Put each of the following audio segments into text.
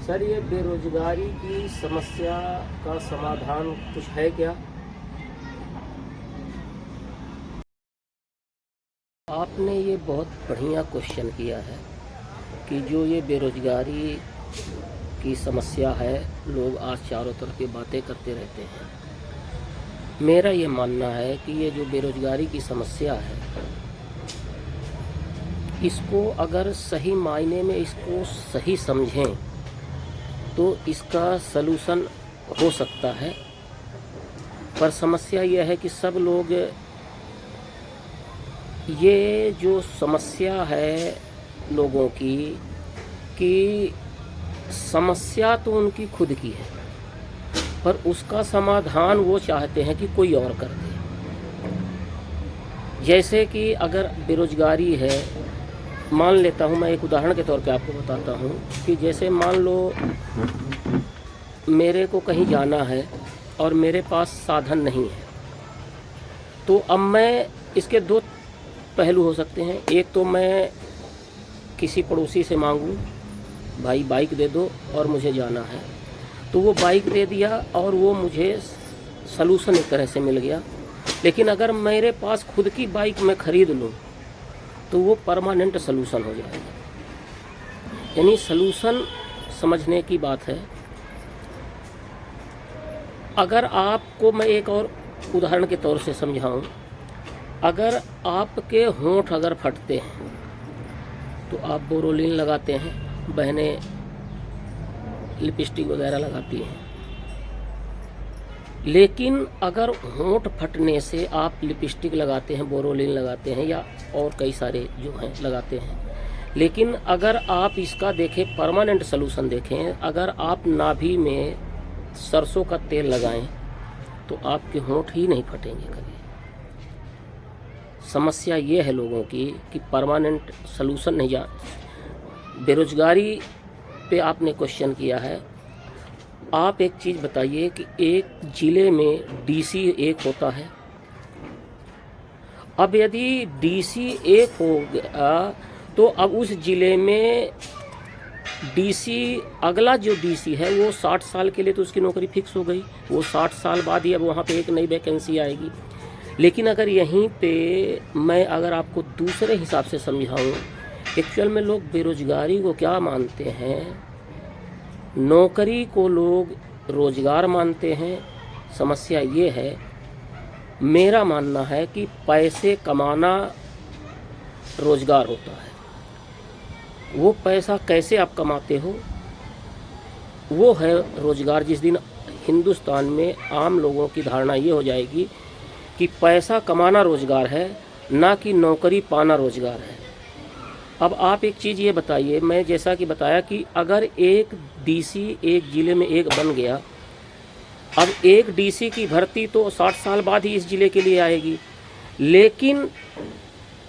Sir, ये बेरोजगारी की समस्या का समाधान कुछ है क्या? आपने ये बहुत बढ़िया क्वेश्चन किया है कि जो ये बेरोजगारी की समस्या है, लोग आज चारों तरफ की बातें करते रहते हैं। मेरा ये मानना है कि ये जो बेरोजगारी की समस्या है, इसको अगर सही मायने में इसको सही समझें तो इसका सलूशन हो सकता है। पर समस्या यह है कि सब लोग ये जो समस्या है लोगों की कि समस्या तो उनकी खुद की है, पर उसका समाधान वो चाहते हैं कि कोई और कर दे। जैसे कि अगर बेरोजगारी है, मान लेता हूँ, मैं एक उदाहरण के तौर पे आपको बताता हूँ कि जैसे मान लो मेरे को कहीं जाना है और मेरे पास साधन नहीं है, तो अब मैं इसके दो पहलू हो सकते हैं। एक तो मैं किसी पड़ोसी से मांगूं, भाई बाइक दे दो और मुझे जाना है, तो वो बाइक दे दिया और वो मुझे सलूशन एक तरह से मिल गया। लेकिन अगर मेरे पास खुद की बाइक मैं ख़रीद लूँ तो वो परमानेंट सलूशन हो जाएगा। यानी सलूशन समझने की बात है। अगर आपको मैं एक और उदाहरण के तौर से समझाऊं, अगर आपके होंठ अगर फटते हैं तो आप बोरोलिन लगाते हैं, बहनें लिपस्टिक वगैरह लगाती हैं। लेकिन अगर होंठ फटने से आप लिपस्टिक लगाते हैं, बोरोलिन लगाते हैं या और कई सारे जो हैं लगाते हैं, लेकिन अगर आप इसका देखें परमानेंट सलूशन देखें, अगर आप नाभि में सरसों का तेल लगाएं तो आपके होंठ ही नहीं फटेंगे कभी। समस्या ये है लोगों की कि परमानेंट सलूशन नहीं जा। बेरोजगारी पे आपने क्वेश्चन किया है। आप एक चीज़ बताइए कि एक ज़िले में डीसी एक होता है। अब यदि डीसी एक हो गया तो अब उस ज़िले में डीसी, अगला जो डीसी है वो 60 साल के लिए तो उसकी नौकरी फिक्स हो गई। वो 60 साल बाद ही अब वहाँ पे एक नई वैकेंसी आएगी। लेकिन अगर यहीं पे मैं अगर आपको दूसरे हिसाब से समझाऊं, एक्चुअल में लोग बेरोजगारी को क्या मानते हैं? नौकरी को लोग रोजगार मानते हैं। समस्या ये है, मेरा मानना है कि पैसे कमाना रोजगार होता है। वो पैसा कैसे आप कमाते हो, वो है रोजगार। जिस दिन हिंदुस्तान में आम लोगों की धारणा ये हो जाएगी कि पैसा कमाना रोजगार है, ना कि नौकरी पाना रोजगार है। अब आप एक चीज़ ये बताइए, मैं जैसा कि बताया कि अगर एक डीसी एक ज़िले में एक बन गया, अब एक डीसी की भर्ती तो 60 साल बाद ही इस ज़िले के लिए आएगी। लेकिन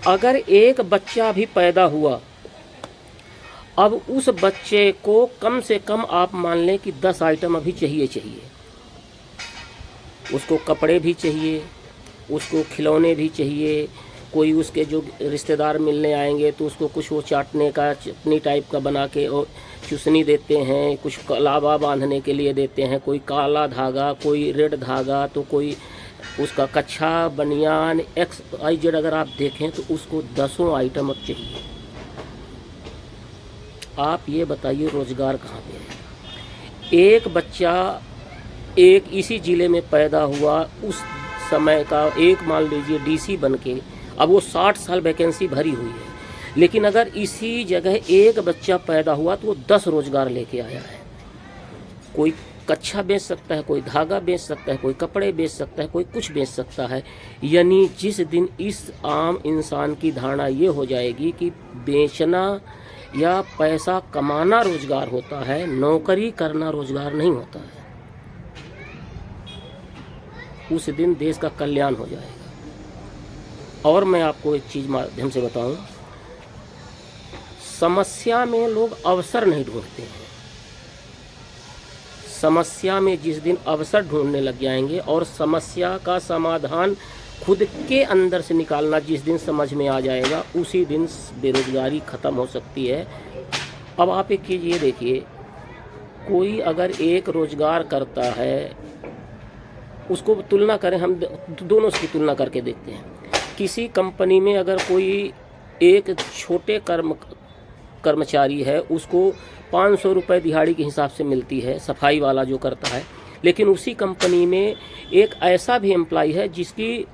अगर एक बच्चा भी पैदा हुआ, अब उस बच्चे को कम से कम आप मान लें कि 10 आइटम अभी चाहिए। उसको कपड़े भी चाहिए, उसको खिलौने भी चाहिए, कोई उसके जो रिश्तेदार मिलने आएंगे तो उसको कुछ वो चाटने का चटनी टाइप का बना के और चुसनी देते हैं, कुछ कलावा बांधने के लिए देते हैं, कोई काला धागा, कोई रेड धागा, तो कोई उसका कच्छा, बनियान, XYZ अगर आप देखें तो उसको 10 आइटम अब चाहिए। आप ये बताइए रोज़गार कहाँ पे है? एक बच्चा एक इसी ज़िले में पैदा हुआ, उस समय का एक मान लीजिए डीसी बन के, अब वो 60 साल वैकेंसी भरी हुई है। लेकिन अगर इसी जगह एक बच्चा पैदा हुआ तो वो 10 रोज़गार लेके आया है। कोई कच्छा बेच सकता है, कोई धागा बेच सकता है, कोई कपड़े बेच सकता है, कोई कुछ बेच सकता है। यानी जिस दिन इस आम इंसान की धारणा ये हो जाएगी कि बेचना या पैसा कमाना रोज़गार होता है, नौकरी करना रोज़गार नहीं होता है, उस दिन देश का कल्याण हो जाएगा। और मैं आपको एक चीज़ माध्यम से बताऊं, समस्या में लोग अवसर नहीं ढूंढते हैं। समस्या में जिस दिन अवसर ढूंढने लग जाएंगे और समस्या का समाधान खुद के अंदर से निकालना जिस दिन समझ में आ जाएगा, उसी दिन बेरोजगारी ख़त्म हो सकती है। अब आप एक चीज़ ये देखिए कोई अगर एक रोजगार करता है, उसको तुलना करें, हम दोनों की तुलना करके देखते हैं। किसी कंपनी में अगर कोई एक छोटे कर्मचारी है, उसको 500 रुपये दिहाड़ी के हिसाब से मिलती है, सफाई वाला जो करता है। लेकिन उसी कंपनी में एक ऐसा भी एम्प्लॉय है जिसकी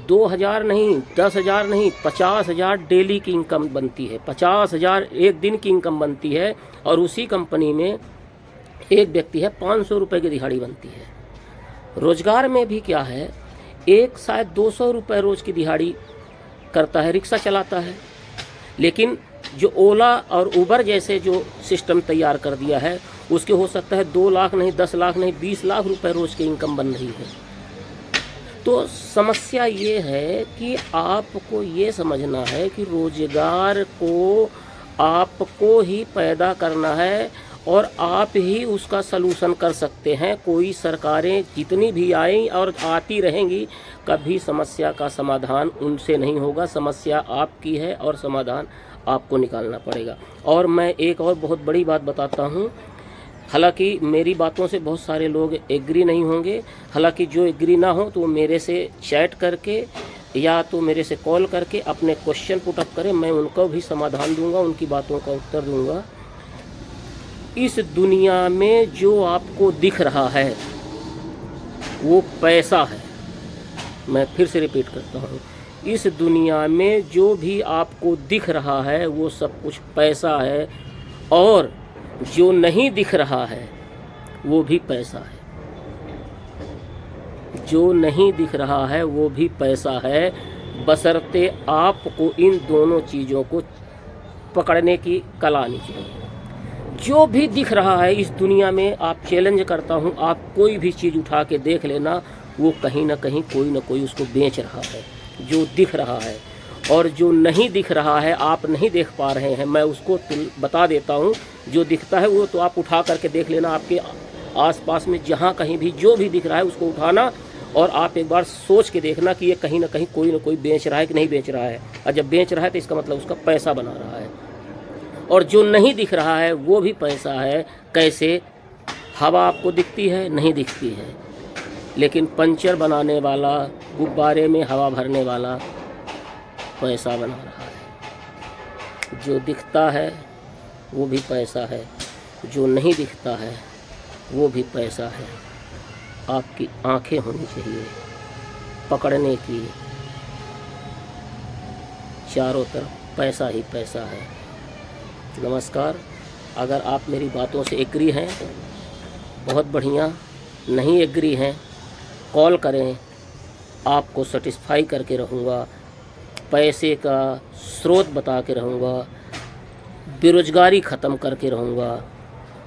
2000 नहीं, 10,000 नहीं, 50,000 डेली की इनकम बनती है, 50,000 एक दिन की इनकम बनती है। और उसी कंपनी में एक व्यक्ति है 500 रुपये की दिहाड़ी बनती है। रोजगार में भी क्या है, एक शायद 200 रुपये रोज़ की दिहाड़ी करता है, रिक्शा चलाता है। लेकिन जो ओला और उबर जैसे जो सिस्टम तैयार कर दिया है, उसके हो सकता है 2 लाख नहीं, 10 लाख नहीं, 20 लाख रुपए रोज़ की इनकम बन रही है। तो समस्या ये है कि आपको ये समझना है कि रोजगार को आपको ही पैदा करना है और आप ही उसका सलूशन कर सकते हैं। कोई सरकारें जितनी भी आएं और आती रहेंगी, कभी समस्या का समाधान उनसे नहीं होगा। समस्या आपकी है और समाधान आपको निकालना पड़ेगा। और मैं एक और बहुत बड़ी बात बताता हूँ, हालांकि मेरी बातों से बहुत सारे लोग एग्री नहीं होंगे। हालांकि जो एग्री ना हो तो मेरे से चैट करके या तो मेरे से कॉल करके अपने क्वेश्चन पुट अप करें, मैं उनको भी समाधान दूंगा, उनकी बातों का उत्तर दूंगा। इस दुनिया में जो आपको दिख रहा है वो पैसा है। मैं फिर से रिपीट करता हूँ, इस दुनिया में जो भी आपको दिख रहा है वो सब कुछ पैसा है, और जो नहीं दिख रहा है वो भी पैसा है। जो नहीं दिख रहा है वो भी पैसा है, बशर्ते आपको इन दोनों चीज़ों को पकड़ने की कला आनी चाहिए। जो भी दिख रहा है इस दुनिया में, आप चैलेंज करता हूँ, आप कोई भी चीज़ उठा के देख लेना, वो कहीं ना कहीं कोई ना कोई उसको बेच रहा है, जो दिख रहा है। और जो नहीं दिख रहा है, आप नहीं देख पा रहे हैं, मैं उसको बता देता हूँ। जो दिखता है वो तो आप उठा करके देख लेना, आपके आसपास में जहाँ कहीं भी जो भी दिख रहा है उसको उठाना, और आप एक बार सोच के देखना कि ये कहीं ना कहीं कोई ना कोई बेच रहा है कि नहीं बेच रहा है। और जब बेच रहा है तो इसका मतलब उसका पैसा बना रहा है। और जो नहीं दिख रहा है वो भी पैसा है। कैसे? हवा आपको दिखती है? नहीं दिखती है, लेकिन पंचर बनाने वाला, गुब्बारे में हवा भरने वाला पैसा बना रहा है। जो दिखता है वो भी पैसा है, जो नहीं दिखता है वो भी पैसा है। आपकी आंखें होनी चाहिए पकड़ने की, चारों तरफ पैसा ही पैसा है। नमस्कार। अगर आप मेरी बातों से एग्री हैं बहुत बढ़िया, नहीं एग्री हैं कॉल करें, आपको सेटिस्फाई करके रहूँगा, पैसे का स्रोत बता के रहूँगा, बेरोज़गारी ख़त्म करके रहूँगा।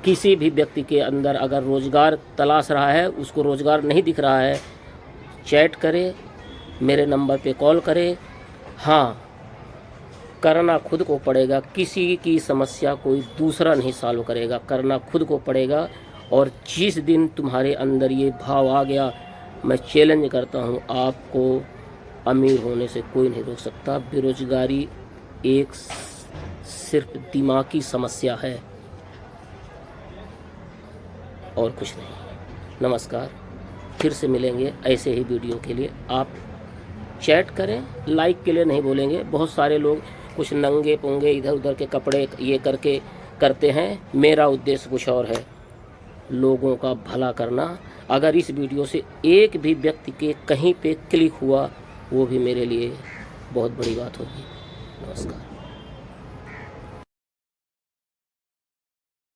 किसी भी व्यक्ति के अंदर अगर रोज़गार तलाश रहा है, उसको रोज़गार नहीं दिख रहा है, चैट करे, मेरे नंबर पे कॉल करे। हाँ, करना खुद को पड़ेगा, किसी की समस्या कोई दूसरा नहीं सॉल्व करेगा, करना खुद को पड़ेगा। और जिस दिन तुम्हारे अंदर ये भाव आ गया, मैं चैलेंज करता हूँ, आपको अमीर होने से कोई नहीं रोक सकता। बेरोज़गारी एक सिर्फ दिमागी समस्या है और कुछ नहीं। नमस्कार, फिर से मिलेंगे ऐसे ही वीडियो के लिए। आप चैट करें, लाइक के लिए नहीं बोलेंगे। बहुत सारे लोग कुछ नंगे पुंगे इधर उधर के कपड़े ये करके करते हैं, मेरा उद्देश्य कुछ और है, लोगों का भला करना। अगर इस वीडियो से एक भी व्यक्ति के कहीं पे क्लिक हुआ, वो भी मेरे लिए बहुत बड़ी बात होगी। नमस्कार।